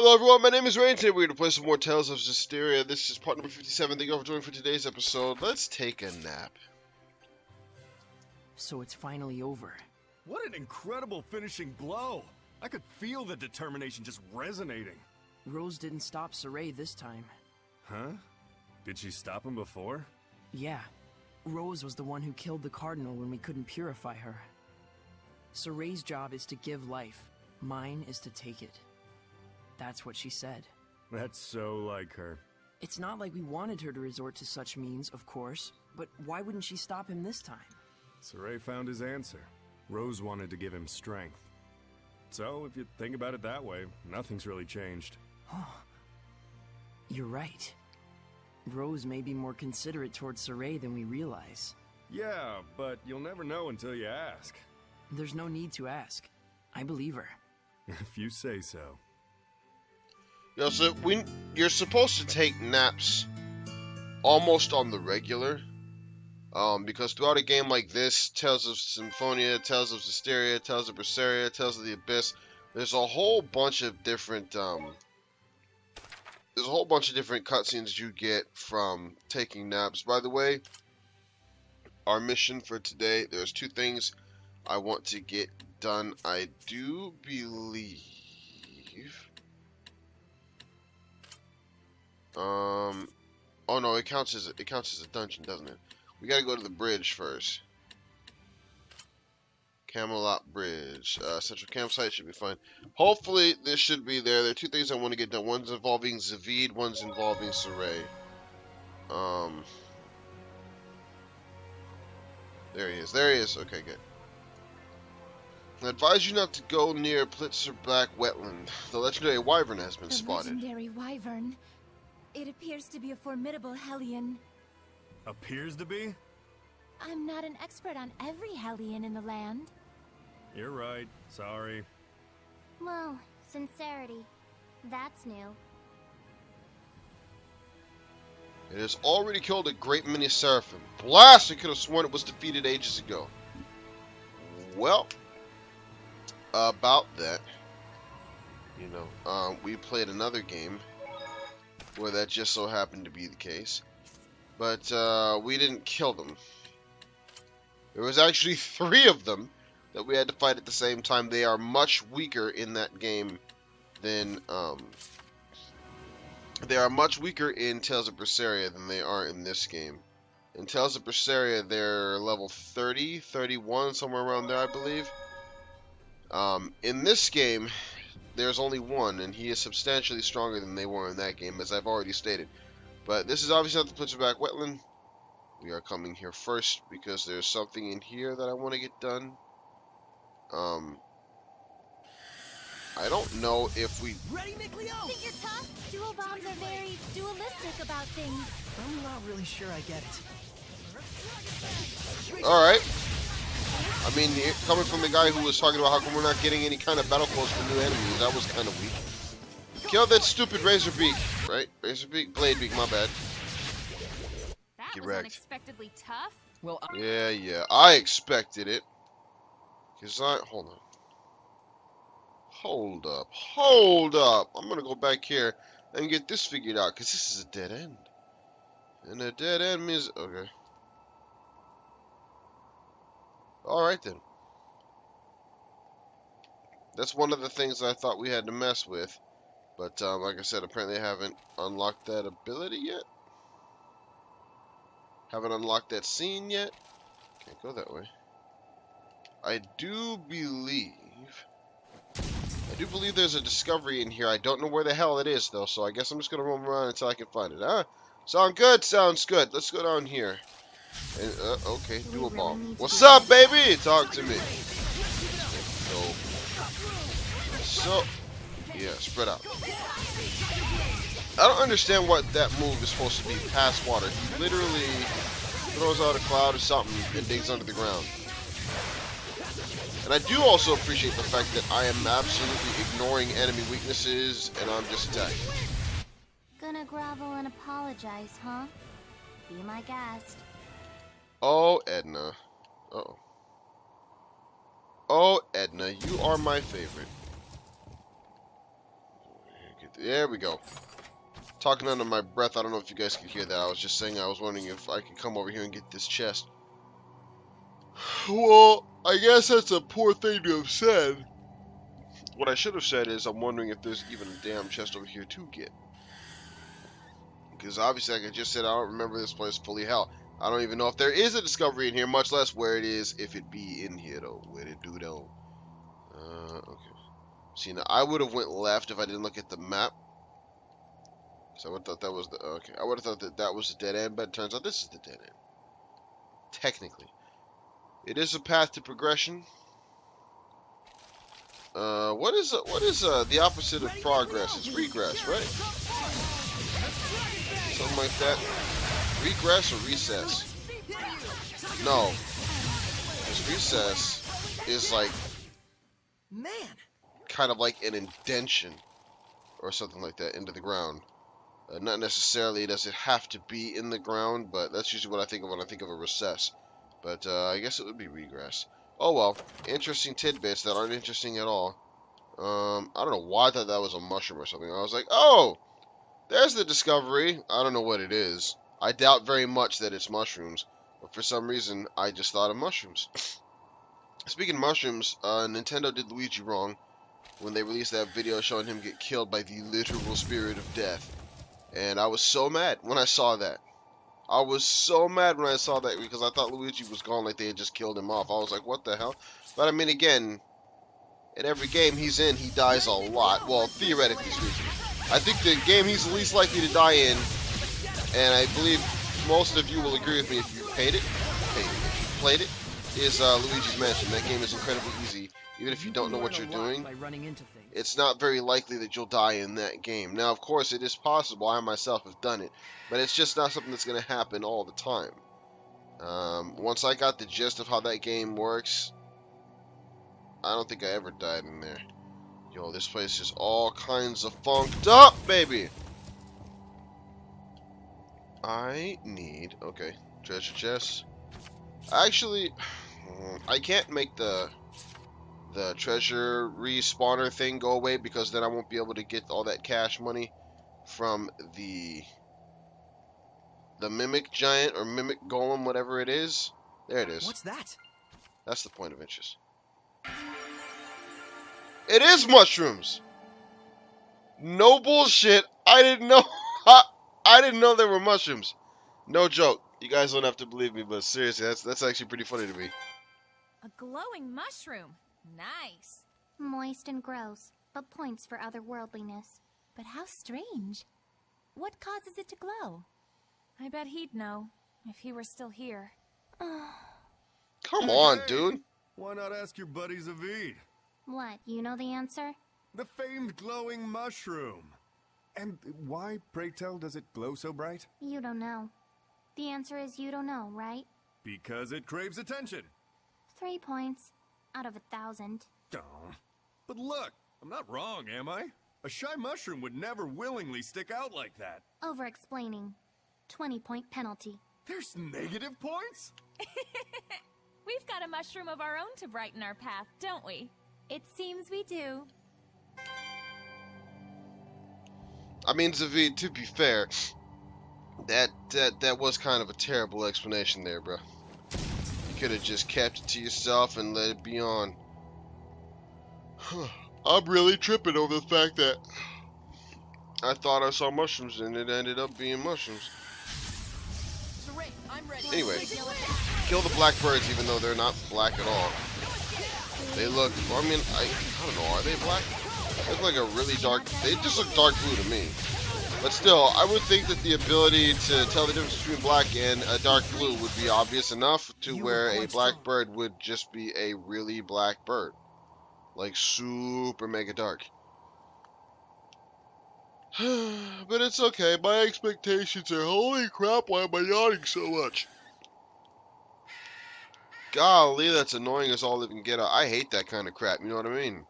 Hello everyone, my name is Rain. Today we're going to play some more Tales of Zestiria. This is part number 57. Thank you all for joining for today's episode. Let's take a nap. So it's finally over. What an incredible finishing blow! I could feel the determination just resonating. Rose didn't stop Saray this time. Huh? Did she stop him before? Yeah. Rose was the one who killed the Cardinal when we couldn't purify her. Saray's job is to give life. Mine is to take it. That's what she said. That's so like her. It's not like we wanted her to resort to such means, of course, but why wouldn't she stop him this time? Saray found his answer. Rose wanted to give him strength. So, if you think about it that way, nothing's really changed. You're right. Rose may be more considerate towards Saray than we realize. Yeah, but you'll never know until you ask. There's no need to ask. I believe her. If you say so. You know, so you're supposed to take naps almost on the regular. Because throughout a game like this, Tales of Symphonia, Tales of Zestiria, Tales of Berseria, Tales of the Abyss, there's a whole bunch of different cutscenes you get from taking naps. By the way, our mission for today, there's two things I want to get done. I do believe oh no, it counts as a dungeon, doesn't it? We gotta go to the bridge first. Camelot Bridge. Central campsite should be fine. Hopefully this should be there. There are two things I want to get done. One's involving Zavid, one's involving Saray. There he is. There he is. Okay, good. I advise you not to go near Plitzerback Wetland. The legendary wyvern has been spotted. Legendary wyvern. It appears to be a formidable Hellion. Appears to be? I'm not an expert on every Hellion in the land. You're right. Sorry. Whoa, sincerity. That's new. It has already killed a great many Seraphim. Blast! I could have sworn it was defeated ages ago. Well, about that, you know, we played another game where that just so happened to be the case. But we didn't kill them. There was actually 3 of them that we had to fight at the same time. They are much weaker in that game than they are much weaker in Tales of Berseria than they are in this game. In Tales of Berseria, they're level 30, 31, somewhere around there, I believe. In this game, there's only 1, and he is substantially stronger than they were in that game, as I've already stated. But this is obviously not the Plitzerback Wetland. We are coming here first because there's something in here that I want to get done. I don't know if we... Ready, Mikleo? Think you're tough? Dual bombs are very dualistic about things. I'm not really sure I get it. Alright. I mean, coming from the guy who was talking about how come we're not getting any kind of battle close for new enemies, that was kind of weak. Kill that stupid Razor Beak, right? Razor Beak? Blade Beak, my bad. That Get was wrecked. unexpectedly tough. Well, Yeah, I expected it. Hold on. Hold up. I'm gonna go back here and get this figured out, because this is a dead end. And a dead end means... Okay. Alright then. That's one of the things I thought we had to mess with. But, like I said, apparently I haven't unlocked that ability yet. Haven't unlocked that scene yet. Can't go that way. I do believe there's a discovery in here. I don't know where the hell it is, though, so I guess I'm just going to roam around until I can find it. Huh? Sound good? Sounds good. Let's go down here. And, okay, dual bomb. What's up, baby? Talk to me. So, yeah, spread out. I don't understand what that move is supposed to be. Pass water. He literally throws out a cloud or something and digs under the ground. And I do also appreciate the fact that I am absolutely ignoring enemy weaknesses and I'm just attacking. Gonna grovel and apologize, huh? Be my guest. Oh, Edna. Uh-oh. Oh, Edna, you are my favorite. There we go. Talking under my breath. I don't know if you guys could hear that. I was just saying I was wondering if I could come over here and get this chest. Well, I guess that's a poor thing to have said. What I should have said is I'm wondering if there's even a damn chest over here to get. Because obviously, like I just said, I don't remember this place fully. Hell, I don't even know if there is a discovery in here, much less where it is, if it be in here, though. Where it do, though. Okay. See, now, I would have went left if I didn't look at the map. So I would have thought that was the... Okay, I would have thought that that was the dead end, but it turns out this is the dead end. Technically. It is a path to progression. What is the opposite of progress? It's regress, right? Something like that. Regress or recess? No. Because recess is like kind of like an indention or something like that into the ground. Not necessarily does it have to be in the ground, but that's usually what I think of when I think of a recess. But I guess it would be regress. Oh well, interesting tidbits that aren't interesting at all. I don't know why I thought that was a mushroom or something. I was like, oh, there's the discovery. I don't know what it is. I doubt very much that it's mushrooms, but for some reason, I just thought of mushrooms. Speaking of mushrooms, Nintendo did Luigi wrong when they released that video showing him get killed by the literal spirit of death. And I was so mad when I saw that. I was so mad when I saw that because I thought Luigi was gone, like they had just killed him off. I was like, what the hell? But I mean, again, in every game he's in, he dies a lot. Well, theoretically speaking. I think the game he's the least likely to die in, and I believe most of you will agree with me if you played it, is Luigi's Mansion. That game is incredibly easy. Even if you don't know what you're doing, it's not very likely that you'll die in that game. Now, of course, it is possible. I myself have done it. But it's just not something that's going to happen all the time. Once I got the gist of how that game works, I don't think I ever died in there. Yo, this place is all kinds of funked up, baby! I need... Okay, treasure chest. Actually, I can't make the treasure respawner thing go away because then I won't be able to get all that cash money from the mimic giant or mimic golem, whatever it is. There it is. What's that? That's the point of interest. It is mushrooms. No bullshit. I didn't know. I didn't know there were mushrooms. No joke. You guys don't have to believe me, but seriously, that's actually pretty funny to me. A glowing mushroom. Nice. Moist and gross, but points for otherworldliness. But how strange. What causes it to glow? I bet he'd know, if he were still here. Come on, dude. Why not ask your buddy Zavid? What, you know the answer? The famed glowing mushroom. And why, pray tell, does it glow so bright? You don't know. The answer is you don't know, right? Because it craves attention. 3 points out of 1,000. Oh. But look, I'm not wrong, am I? A shy mushroom would never willingly stick out like that. Over-explaining. 20-point penalty. There's negative points? We've got a mushroom of our own to brighten our path, don't we? It seems we do. I mean, Zavid, to be fair, that was kind of a terrible explanation there, bro. You could have just kept it to yourself and let it be on. I'm really tripping over the fact that I thought I saw mushrooms and it ended up being mushrooms. Anyway, kill the blackbirds even though they're not black at all. They look, I mean, I don't know, are they black? They look like a really dark, they just look dark blue to me. But still, I would think that the ability to tell the difference between black and a dark blue would be obvious enough to where a black bird would just be a really black bird. Like super mega dark. But it's okay, my expectations are, holy crap, why am I yawning so much? Golly, that's annoying as all it can get out. I hate that kind of crap, you know what I mean?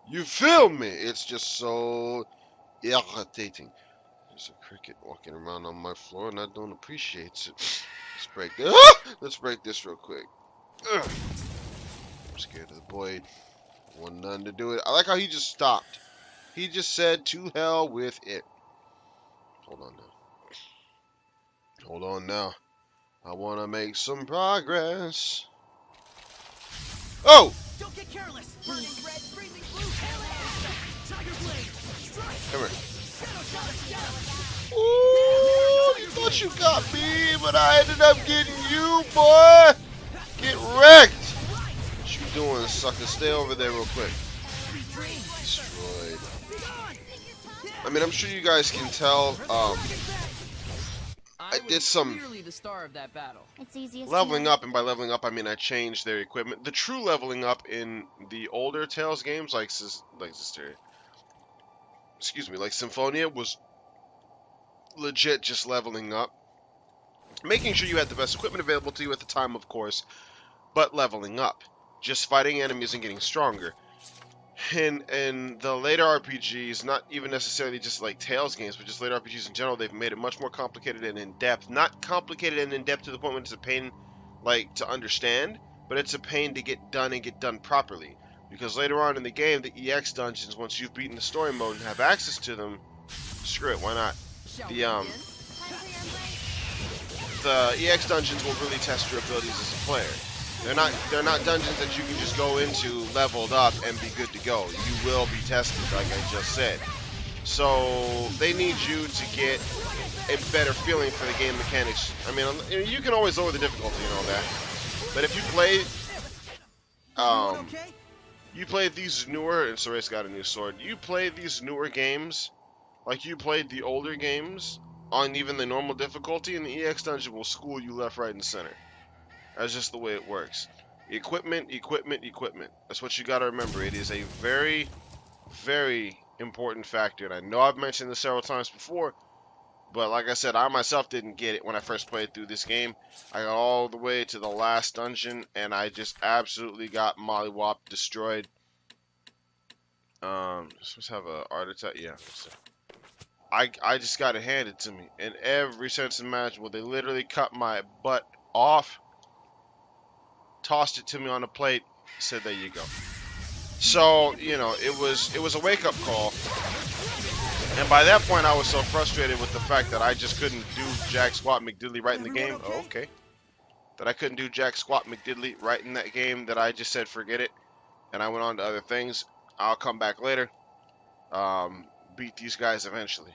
You feel me? It's just so irritating. There's a cricket walking around on my floor and I don't appreciate it. Let's break this. Let's break this real quick. I'm scared of the void. Want nothing to do with it. I like how he just stopped. He just said to hell with it. Hold on now. Hold on now. I want to make some progress. Oh! Don't get careless. Burning red, freezing blue, Tiger Blade, strike. Come here. Ooh, you thought you got me, but I ended up getting you, boy. Get wrecked. What you doing, sucker? Stay over there real quick. Destroyed. I mean, I'm sure you guys can tell. I did some Clearly the star of that battle. It's easiest leveling to up, and by leveling up, I mean I changed their equipment. The true leveling up in the older Tales games, like Zestiria, excuse me, like Symphonia, was legit just leveling up, making sure you had the best equipment available to you at the time, of course, but leveling up, just fighting enemies and getting stronger. In the later RPGs, not even necessarily just like Tales games, but just later RPGs in general, they've made it much more complicated and in-depth. Not complicated and in-depth to the point when it's a pain, like, to understand, but it's a pain to get done and get done properly. Because later on in the game, the EX dungeons, once you've beaten the story mode and have access to them, screw it, why not? The EX dungeons will really test your abilities as a player. They're not dungeons that you can just go into leveled up and be good to go. You will be tested, like I just said. So they need you to get a better feeling for the game mechanics. I mean, you can always lower the difficulty and all that, but if you play these newer, and Soray's got a new sword. You play these newer games like you played the older games on even the normal difficulty, and the EX dungeon will school you left, right, and center. That's just the way it works. Equipment, equipment, equipment. That's what you got to remember. It is a very, very important factor. And I know I've mentioned this several times before, but like I said, I myself didn't get it when I first played through this game. I got all the way to the last dungeon, and I just absolutely got mollywopped, destroyed. Supposed to have a art attack. Yeah. I just got it handed to me in every sense imaginable. They literally cut my butt off, tossed it to me on a plate, said, there you go. So, you know, it was a wake-up call. And by that point, I was so frustrated with the fact that I just couldn't do jack squat McDiddly right in the game. Oh, okay. That I couldn't do jack squat McDiddly right in that game that I just said forget it. And I went on to other things. I'll come back later. Beat these guys eventually.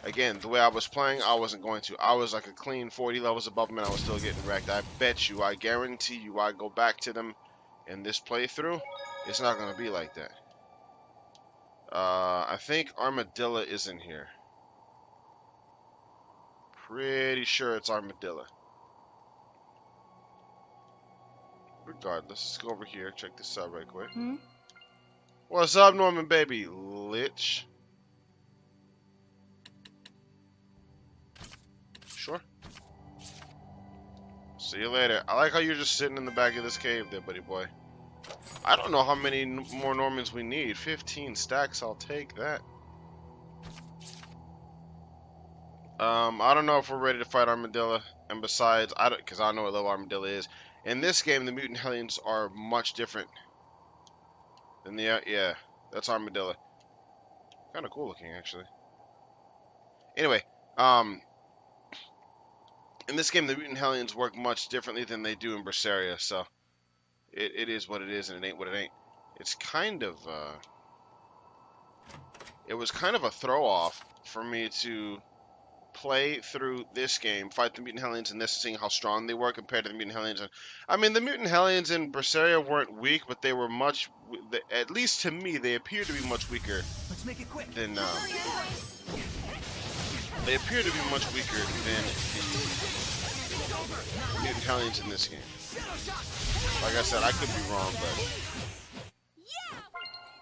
Again, the way I was playing, I wasn't going to. I was like a clean 40 levels above them, and I was still getting wrecked. I bet you, I guarantee you, I go back to them in this playthrough, it's not going to be like that. I think Armadillo is in here. Pretty sure it's Armadillo. Regardless, let's go over here, check this out right quick. What's up, Norman baby? Lich. Sure. See you later. I like how you're just sitting in the back of this cave there, buddy boy. I don't know how many more Normans we need. 15 stacks, I'll take that. I don't know if we're ready to fight Armadillo. And besides, because I don't know what level Armadillo is. In this game, the Mutant Hellions are much different than the... yeah, that's Armadillo. Kind of cool looking, actually. Anyway, in this game, the Mutant Hellions work much differently than they do in Zestiria, so it is what it is, and it ain't what it ain't. It's kind of, it was kind of a throw-off for me to play through this game, fight the Mutant Hellions, and this, seeing how strong they were compared to the Mutant Hellions. I mean, the Mutant Hellions in Zestiria weren't weak, but they were much, at least to me, they appear to be much weaker than, they appear to be much weaker than the Mutant Hellions in this game. Like I said, I could be wrong, but...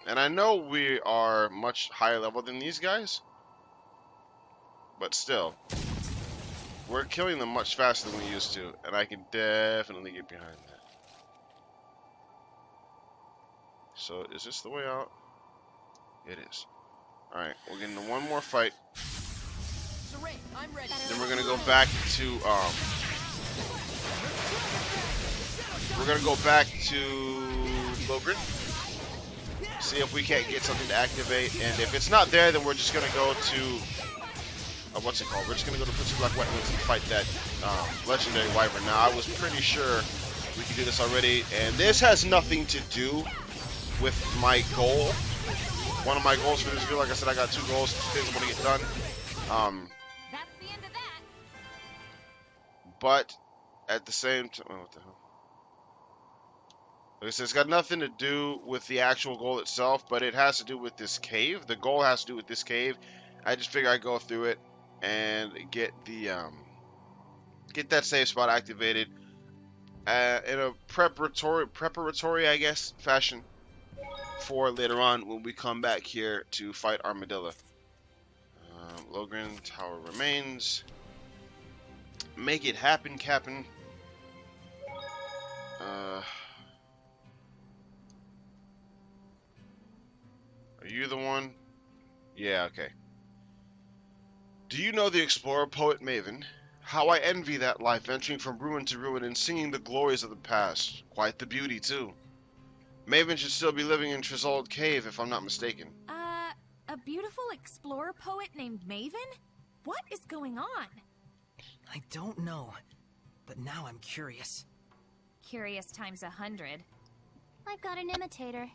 And I know we are much higher level than these guys, but still, we're killing them much faster than we used to, and I can definitely get behind that. So, is this the way out? It is. Alright, we're getting to one more fight. Then we're gonna go back to, we're gonna go back to Logrin. See if we can't get something to activate, and if it's not there, then we're just gonna go to what's it called? We're just gonna go to Prince of Black Wetlands and fight that legendary wyvern. Now, I was pretty sure we could do this already, and this has nothing to do with my goal. One of my goals for this video, like I said, I got 2 goals, 2 things I want to get done. That's the end of that. But at the same time, what the hell? Like I said, it's got nothing to do with the actual goal itself, but it has to do with this cave. The goal has to do with this cave. I just figure I'd go through it and get the get that save spot activated in a preparatory, I guess, fashion for later on when we come back here to fight Armadillo. Logren Tower remains. Make it happen, Captain. Are you the one? Yeah, okay. Do you know the explorer poet Mayvin? How I envy that life, venturing from ruin to ruin and singing the glories of the past. Quite the beauty, too. Mayvin should still be living in Trezold Cave, if I'm not mistaken. A beautiful explorer poet named Mayvin? What is going on? I don't know, but now I'm curious. Curious times 100. I've got an imitator.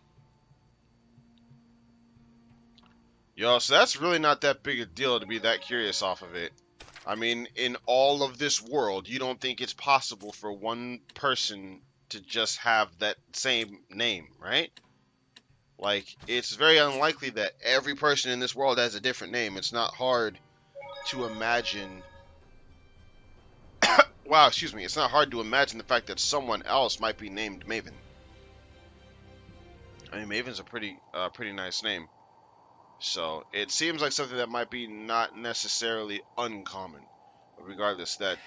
Yo, so that's really not that big a deal to be that curious off of it. I mean, in all of this world, you don't think it's possible for one person to just have that same name, right? Like, it's very unlikely that every person in this world has a different name. It's not hard to imagine... wow, excuse me. It's not hard to imagine the fact that someone else might be named Mayvin. I mean, Mayvin's a pretty nice name. So, it seems like something that might be not necessarily uncommon. But regardless, that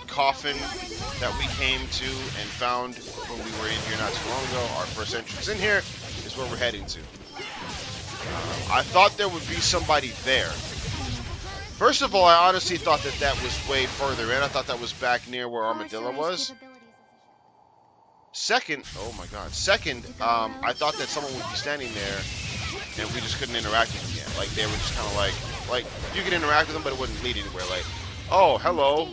coffin that we came to and found when we were in here not too long ago, our first entrance in here, is where we're heading to. I thought there would be somebody there. First of all, I honestly thought that that was way further in. I thought that was back near where Armadillo was. Second, oh my god. Second, I thought that someone would be standing there and we just couldn't interact with them yet. Like, they were just kind of like, you could interact with them, but it wouldn't lead anywhere. Like, oh, hello.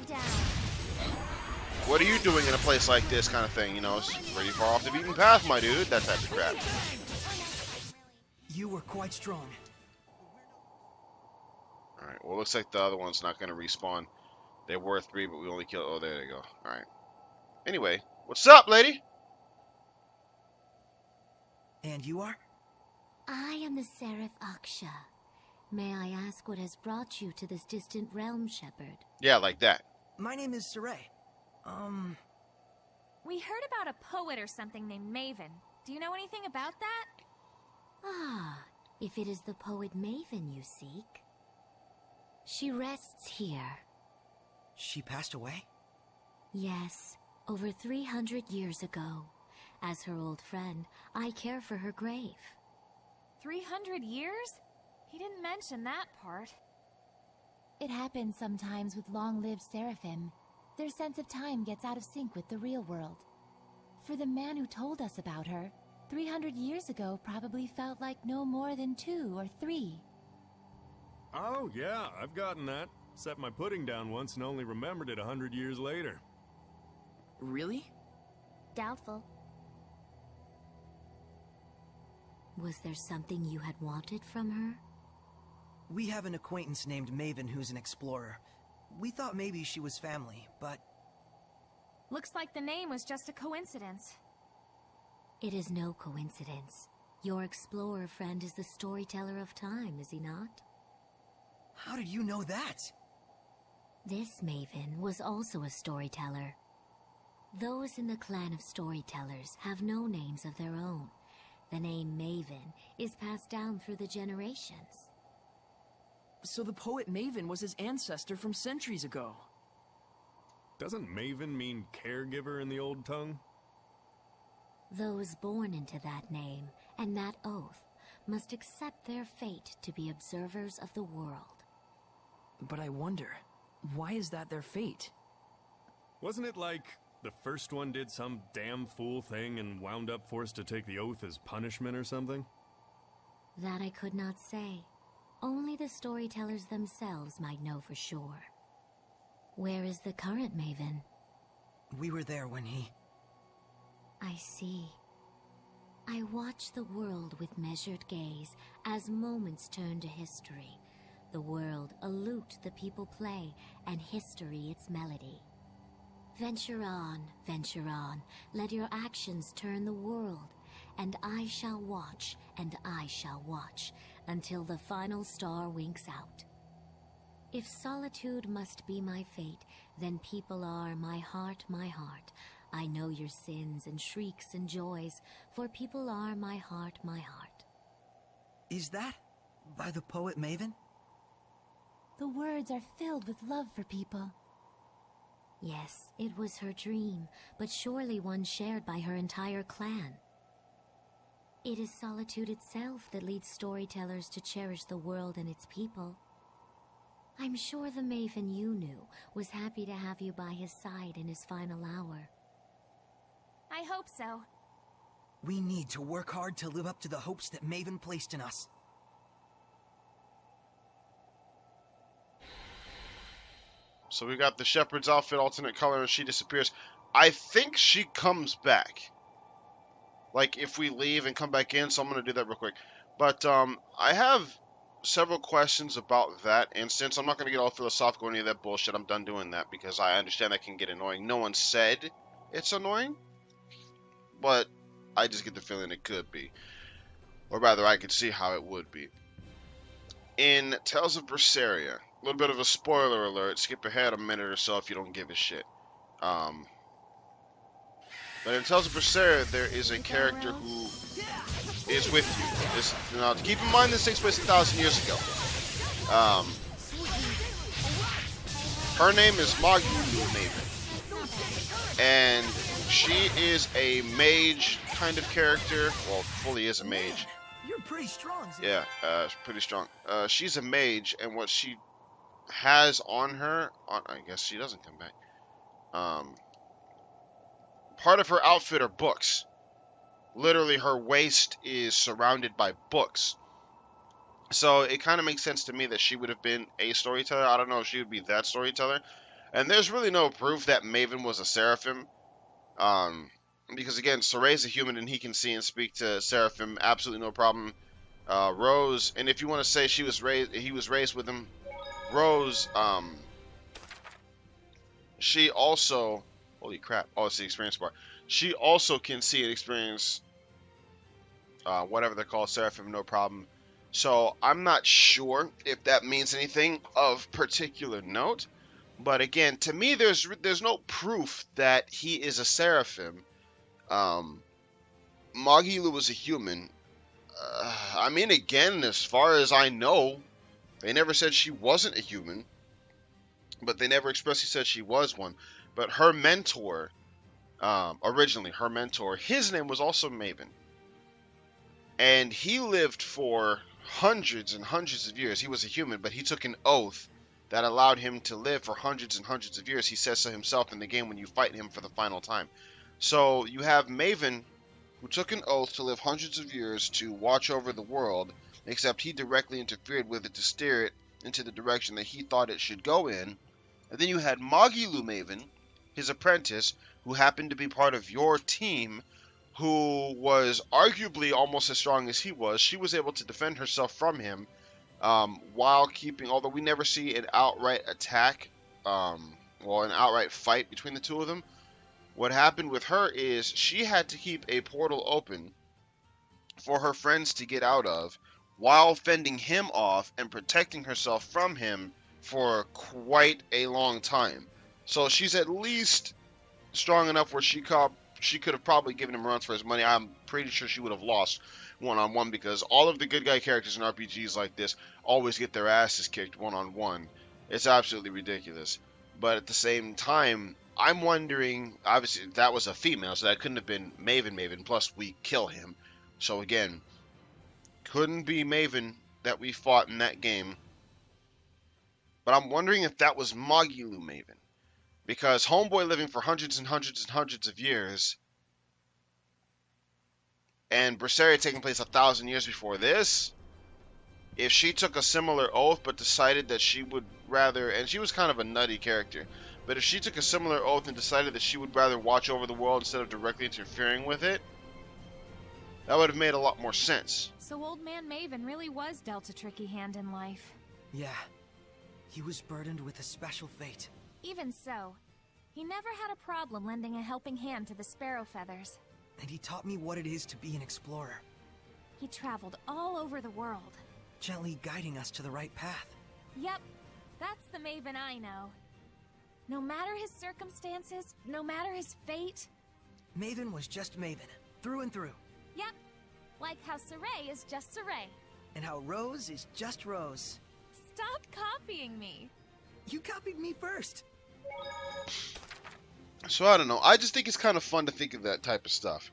What are you doing in a place like this kind of thing? You know, it's pretty far off the beaten path, my dude. That type of crap. You were quite strong. Alright, well, looks like the other one's not going to respawn. They were 3, but we only killed... oh, there they go. Alright. Anyway, what's up, lady? And you are? I am the Seraph Aksha. May I ask what has brought you to this distant realm, Shepherd? Yeah, like that. My name is Saray. We heard about a poet or something named Mayvin. Do you know anything about that? Ah, if it is the poet Mayvin you seek. She rests here. She passed away? Yes, over 300 years ago. As her old friend, I care for her grave. 300 years? He didn't mention that part. It happens sometimes with long-lived seraphim. Their sense of time gets out of sync with the real world. For the man who told us about her, 300 years ago probably felt like no more than 2 or 3. Oh, yeah, I've gotten that. Set my pudding down once and only remembered it 100 years later. Really? Doubtful. Was there something you had wanted from her? We have an acquaintance named Mayvin who's an explorer. We thought maybe she was family, but... Looks like the name was just a coincidence. It is no coincidence. Your explorer friend is the storyteller of time, is he not? How did you know that? This Mayvin was also a storyteller. Those in the clan of storytellers have no names of their own. The name Mayvin is passed down through the generations. So the poet Mayvin was his ancestor from centuries ago. Doesn't Mayvin mean caregiver in the old tongue? Those born into that name and that oath must accept their fate to be observers of the world. But I wonder, why is that their fate? Wasn't it like The first one did some damn fool thing and wound up forced to take the oath as punishment or something? That I could not say. Only the storytellers themselves might know for sure. Where is the current Mayvin? We were there when he... I see. I watch the world with measured gaze as moments turn to history. The world a lute the people play, and history its melody. Venture on, let your actions turn the world, and I shall watch, and I shall watch, until the final star winks out. If solitude must be my fate, then people are my heart, my heart. I know your sins and shrieks and joys, for people are my heart, my heart. Is that by the poet Mayvin? The words are filled with love for people. Yes, it was her dream, but surely one shared by her entire clan. It is solitude itself that leads storytellers to cherish the world and its people. I'm sure the Mayvin you knew was happy to have you by his side in his final hour. I hope so. We need to work hard to live up to the hopes that Mayvin placed in us. So we got the shepherd's outfit, alternate color, and she disappears. I think she comes back. Like, if we leave and come back in, so I'm going to do that real quick. But, I have several questions about that instance. I'm not going to get all philosophical or any of that bullshit. I'm done doing that because I understand that can get annoying. No one said it's annoying, but I just get the feeling it could be. Or rather, I could see how it would be. In Tales of Zestiria, a little bit of a spoiler alert, skip ahead a minute or so if you don't give a shit. But in Tales of Zestiria, there is a character who is with you. Now, keep in mind this takes place 1,000 years ago. Her name is Mayvin, and she is a mage kind of character. Well, fully is a mage. You're pretty strong, Zed. Yeah, pretty strong. She's a mage, and what she has on her, I guess she doesn't come back. Part of her outfit are books. Literally, her waist is surrounded by books. So it kind of makes sense to me that she would have been a storyteller. I don't know if she would be that storyteller. And there's really no proof that Mayvin was a seraphim. Because again, Soray's a human and he can see and speak to seraphim, absolutely no problem. Rose, and if you want to say he was raised with him, Rose, she also, holy crap, oh, it's the experience bar. She also can see and experience whatever they're called, seraphim, no problem. So I'm not sure if that means anything of particular note. But again, to me, there's no proof that he is a seraphim. Magilu was a human. I mean, again, as far as I know, they never said she wasn't a human. But they never expressly said she was one. But her mentor, originally her mentor, his name was also Mayvin. And he lived for hundreds and hundreds of years. He was a human, but he took an oath that allowed him to live for hundreds and hundreds of years. He says so himself in the game when you fight him for the final time. So you have Mayvin, who took an oath to live hundreds of years to watch over the world, except he directly interfered with it to steer it into the direction that he thought it should go in. And then you had Magilu Mayvin, his apprentice, who happened to be part of your team, who was arguably almost as strong as he was. She was able to defend herself from him while keeping, although we never see an outright attack, an outright fight between the two of them. What happened with her is she had to keep a portal open for her friends to get out of while fending him off and protecting herself from him for quite a long time. So she's at least strong enough where she could have probably given him runs for his money. I'm pretty sure she would have lost one-on-one because all of the good guy characters in RPGs like this always get their asses kicked one-on-one. It's absolutely ridiculous. But at the same time, I'm wondering, obviously that was a female, so that couldn't have been Mayvin, plus we kill him. So again, couldn't be Mayvin that we fought in that game. But I'm wondering if that was Magilu Mayvin. Because Homeboy living for hundreds and hundreds and hundreds of years, and Berseria taking place 1,000 years before this, if she took a similar oath but decided that she would rather, and she was kind of a nutty character, but if she took a similar oath and decided that she would rather watch over the world instead of directly interfering with it, that would have made a lot more sense. So old man Mayvin really was dealt a tricky hand in life. Yeah. He was burdened with a special fate. Even so, he never had a problem lending a helping hand to the Sparrow Feathers. And he taught me what it is to be an explorer, He traveled all over the world. gently guiding us to the right path. Yep, that's the Mayvin I know. No matter his circumstances, no matter his fate. Mayvin was just Mayvin, through and through. Yep, like how Saray is just Saray. And how Rose is just Rose. Stop copying me. You copied me first. So I don't know. I just think it's kind of fun to think of that type of stuff.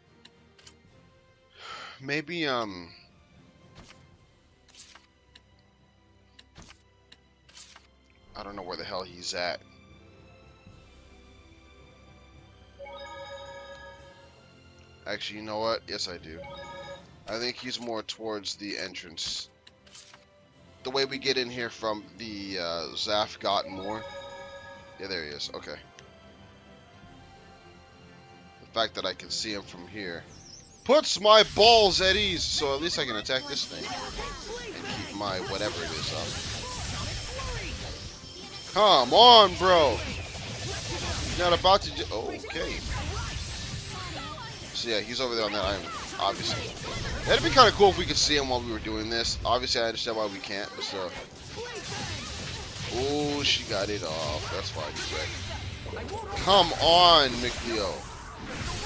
Maybe, I don't know where the hell he's at. Actually, you know what? Yes, I do. I think he's more towards the entrance. The way we get in here from the Zafgot Moor. Yeah, there he is. Okay. The fact that I can see him from here puts my balls at ease. So at least I can attack this thing and keep my whatever it is up. Come on, bro. He's not about to. Okay. So yeah, he's over there on that island, obviously. That'd be kind of cool if we could see him while we were doing this. Obviously, I understand why we can't, but still. Oh, she got it off. That's fine, he's right. Come on, McLeo.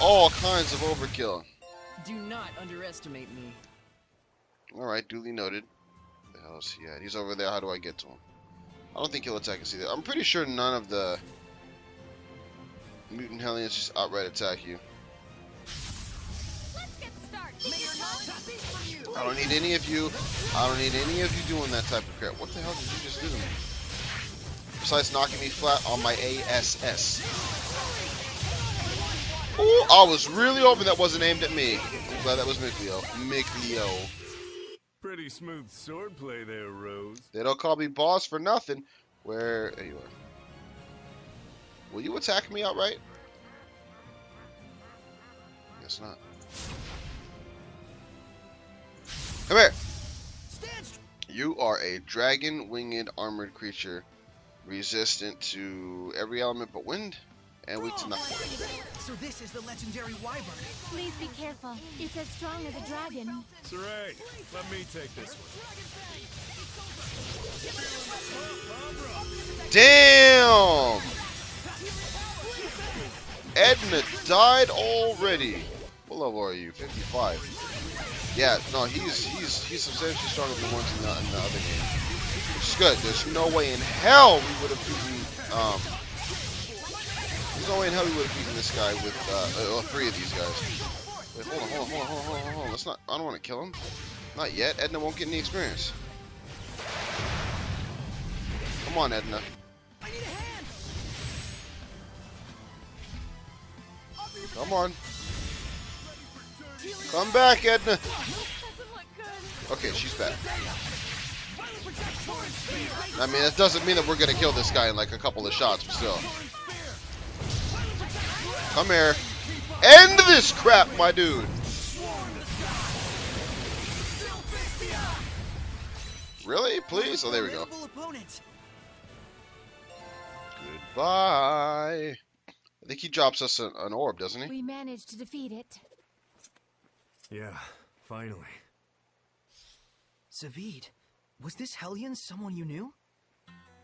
All kinds of overkill. Do not underestimate me. Alright, duly noted. Where the hell is he at? He's over there. How do I get to him? I don't think he'll attack us either. I'm pretty sure none of the mutant Hellions just outright attack you. Let's get started. I don't need any of you. I don't need any of you doing that type of crap. What the hell did you just do to me? Besides knocking me flat on my ASS. Ooh, I was really hoping that wasn't aimed at me. I'm glad that was McLeo. McLeo. Pretty smooth swordplay there, Rose. They don't call me boss for nothing. Where? There you are. Will you attack me outright? Guess not. Come here. You are a dragon-winged armored creature, resistant to every element but wind, and weak to nothing. So this is the legendary wyvern. Please be careful. It's as strong as a dragon. Saray, let me take this one. Damn! Edna died already. What level are you? 55. Yeah, no, he's substantially stronger than the ones in the other game. Which is good. There's no way in hell we would have beaten there's no way in hell we would have beaten this guy with three of these guys. Wait, hold on. Let's not. I don't want to kill him. Not yet. Edna won't get any experience. Come on, Edna. Come on. Come back, Edna. Okay, she's back. I mean, that doesn't mean that we're gonna kill this guy in like a couple of shots, but still. Come here. End this crap, my dude. Really? Please? Oh, there we go. Goodbye. I think he drops us an orb, doesn't he? We managed to defeat it. Yeah, finally. Zavid, was this Hellion someone you knew?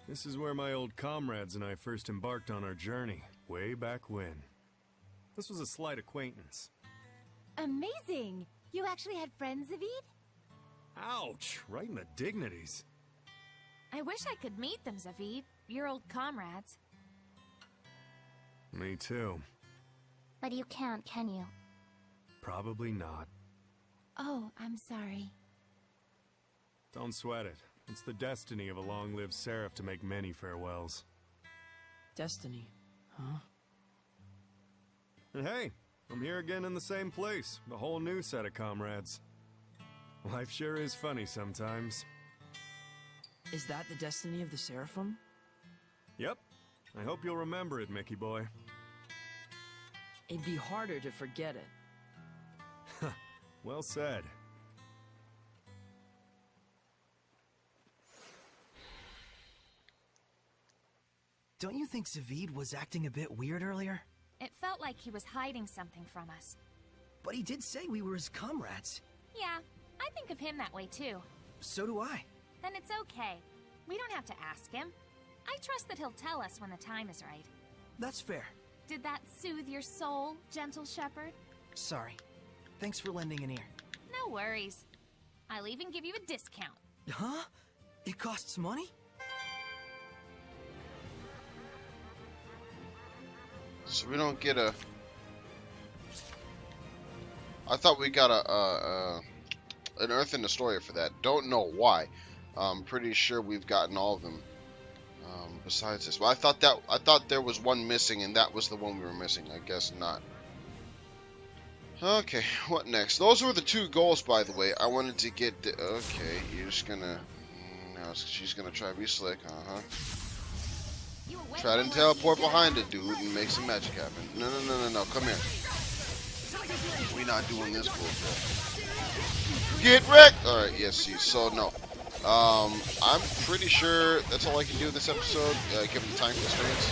This is where my old comrades and I first embarked on our journey, way back when. This was a slight acquaintance. Amazing! You actually had friends, Zavid? Ouch! Right in the dignities. I wish I could meet them, Zavid, your old comrades. Me too. But you can't, can you? Probably not. Oh, I'm sorry. Don't sweat it. It's the destiny of a long-lived seraph to make many farewells. Destiny, And hey, I'm here again in the same place. A whole new set of comrades. Life sure is funny sometimes. Is that the destiny of the Seraphim? Yep. I hope you'll remember it, Mickey boy. It'd be harder to forget it. Well said. Don't you think Zavid was acting a bit weird earlier? It felt like he was hiding something from us. But he did say we were his comrades. Yeah, I think of him that way too. So do I. Then it's okay. We don't have to ask him. I trust that he'll tell us when the time is right. That's fair. Did that soothe your soul, gentle shepherd? Sorry. Thanks for lending an ear. No worries. I'll even give you a discount. Huh? It costs money? So we don't get a... I thought we got an Earth in the Story for that. Don't know why. I'm pretty sure we've gotten all of them. Besides this, well, I thought there was one missing, and that was the one we were missing. I guess not. Okay, what next? Those were the 2 goals, by the way. I wanted to get. Okay, you're just gonna. No, she's gonna try to be slick. Try to teleport behind it, dude, and make some magic happen. No, come here. We not doing this bullshit. Get wrecked! Alright, yes, see, so no. I'm pretty sure that's all I can do in this episode, given the time constraints.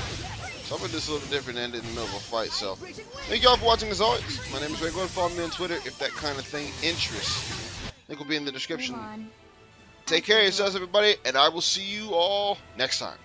So I'm gonna do this a little bit different and in the middle of a fight, so. Thank y'all for watching as always. My name is Ray. Go and follow me on Twitter if that kind of thing interests. Link will be in the description. Take care of yourselves, everybody, and I will see you all next time.